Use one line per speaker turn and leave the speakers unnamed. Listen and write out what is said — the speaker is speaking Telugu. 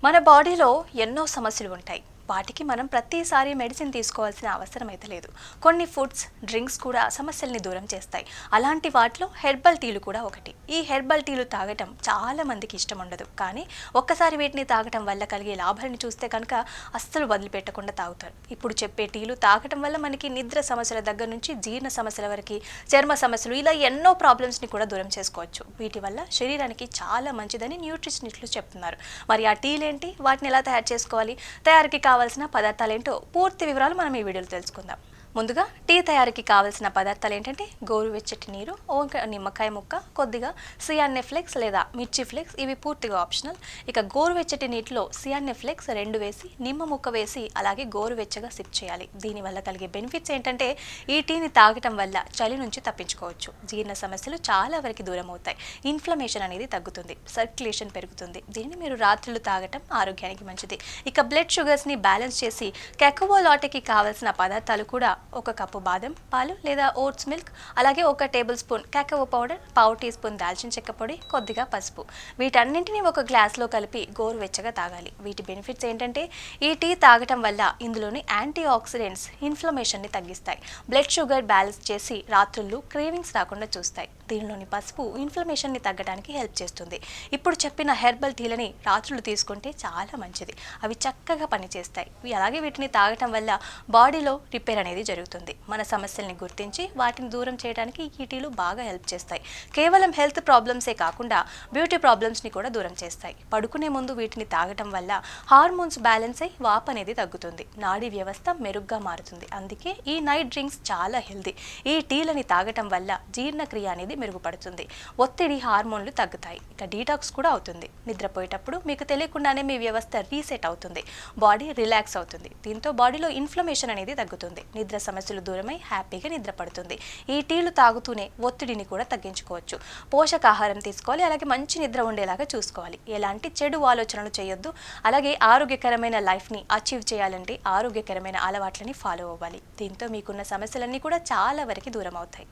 మన బాడీలో ఎన్నో సమస్యలు ఉంటాయి. వాటికి మనం ప్రతిసారి మెడిసిన్ తీసుకోవాల్సిన అవసరం అయితే లేదు. కొన్ని ఫుడ్స్, డ్రింక్స్ కూడా సమస్యల్ని దూరం చేస్తాయి. అలాంటి వాటిలో హెర్బల్ టీలు కూడా ఒకటి. ఈ హెర్బల్ టీలు తాగటం చాలా మందికి ఇష్టం ఉండదు. కానీ ఒక్కసారి వీటిని తాగటం వల్ల కలిగే లాభాలను చూస్తే కనుక అస్సలు వదిలిపెట్టకుండా తాగుతారు. ఇప్పుడు చెప్పే టీలు తాగటం వల్ల మనకి నిద్ర సమస్యల దగ్గర నుంచి జీర్ణ సమస్యల వరకు, చర్మ సమస్యలు ఇలా ఎన్నో ప్రాబ్లమ్స్ని కూడా దూరం చేసుకోవచ్చు. వీటి వల్ల శరీరానికి చాలా మంచిదని న్యూట్రిషనిస్టులు చెప్తున్నారు. మరి ఆ టీలేంటి, వాటిని ఎలా తయారు చేసుకోవాలి, తయారీకి కావాల్సిన పదార్థాలేంటో పూర్తి వివరాలు మనం ఈ వీడియోలో తెలుసుకుందాం. ముందుగా టీ తయారీకి కావాల్సిన పదార్థాలు ఏంటంటే గోరువెచ్చటి నీరు, ఒక నిమ్మకాయ ముక్క, కొద్దిగా సియాన్నెఫ్లెక్స్ లేదా మిర్చి ఫ్లెక్స్, ఇవి పూర్తిగా ఆప్షనల్. ఇక గోరువెచ్చటి నీటిలో సియాన్నెఫ్లెక్స్ 2 వేసి, నిమ్మ ముక్క వేసి అలాగే గోరువెచ్చగా సిప్ చేయాలి. దీనివల్ల కలిగే బెనిఫిట్స్ ఏంటంటే ఈ టీని తాగటం వల్ల చలి నుంచి తప్పించుకోవచ్చు, జీర్ణ సమస్యలు చాలా వరకు దూరం అవుతాయి, ఇన్ఫ్లమేషన్ అనేది తగ్గుతుంది, సర్క్యులేషన్ పెరుగుతుంది. దీన్ని మీరు రాత్రులు తాగటం ఆరోగ్యానికి మంచిది. ఇక బ్లడ్ షుగర్స్ని బ్యాలెన్స్ చేసి కెకవో లాటెకి కావాల్సిన పదార్థాలు కూడా 1 కప్పు బాదం పాలు లేదా ఓట్స్ మిల్క్, అలాగే 1 tablespoon cacao powder, 1/2 teaspoon దాల్చిన చెక్క పొడి, కొద్దిగా పసుపు. వీటన్నింటినీ ఒక గ్లాస్లో కలిపి గోరువెచ్చగా తాగాలి. వీటి బెనిఫిట్స్ ఏంటంటే ఈ టీ తాగటం వల్ల ఇందులోని యాంటీ ఆక్సిడెంట్స్ ఇన్ఫ్లమేషన్ని తగ్గిస్తాయి, బ్లడ్ షుగర్ బ్యాలెన్స్ చేసి రాత్రుళ్ళు క్రేవింగ్స్ రాకుండా చూస్తాయి. దీనిలోని పసుపు ఇన్ఫ్లమేషన్ని తగ్గడానికి హెల్ప్ చేస్తుంది. ఇప్పుడు చెప్పిన హెర్బల్ టీలని రాత్రులు తీసుకుంటే చాలా మంచిది. అవి చక్కగా పనిచేస్తాయి. అలాగే వీటిని తాగటం వల్ల బాడీలో రిపేర్ అనేది జరుగుతుంది. మన సమస్యల్ని గుర్తించి వాటిని దూరం చేయడానికి ఈ టీలు బాగా హెల్ప్ చేస్తాయి. కేవలం హెల్త్ ప్రాబ్లమ్సే కాకుండా బ్యూటీ ప్రాబ్లమ్స్ని కూడా దూరం చేస్తాయి. పడుకునే ముందు వీటిని తాగటం వల్ల హార్మోన్స్ బ్యాలెన్స్ అయి వాపు అనేది తగ్గుతుంది, నాడీ వ్యవస్థ మెరుగ్గా మారుతుంది. అందుకే ఈ నైట్ డ్రింక్స్ చాలా హెల్తీ. ఈ టీలని తాగటం వల్ల జీర్ణక్రియ అనేది మెరుగుపడుతుంది, ఒత్తిడి హార్మోన్లు తగ్గుతాయి, ఇక డీటాక్స్ కూడా అవుతుంది. నిద్రపోయేటప్పుడు మీకు తెలియకుండానే మీ వ్యవస్థ రీసెట్ అవుతుంది, బాడీ రిలాక్స్ అవుతుంది. దీంతో బాడీలో ఇన్ఫ్లమేషన్ అనేది తగ్గుతుంది, నిద్ర సమస్యలు దూరమై హ్యాపీగా నిద్ర పడుతుంది. ఈ టీలు తాగుతూనే ఒత్తిడిని కూడా తగ్గించుకోవచ్చు. పోషకాహారం తీసుకోవాలి, అలాగే మంచి నిద్ర ఉండేలాగా చూసుకోవాలి. ఎలాంటి చెడు ఆలోచనలు చేయొద్దు. అలాగే ఆరోగ్యకరమైన లైఫ్ని అచీవ్ చేయాలంటే ఆరోగ్యకరమైన అలవాట్లని ఫాలో అవ్వాలి. దీంతో మీకున్న సమస్యలన్నీ కూడా చాలా వరకు దూరం అవుతాయి.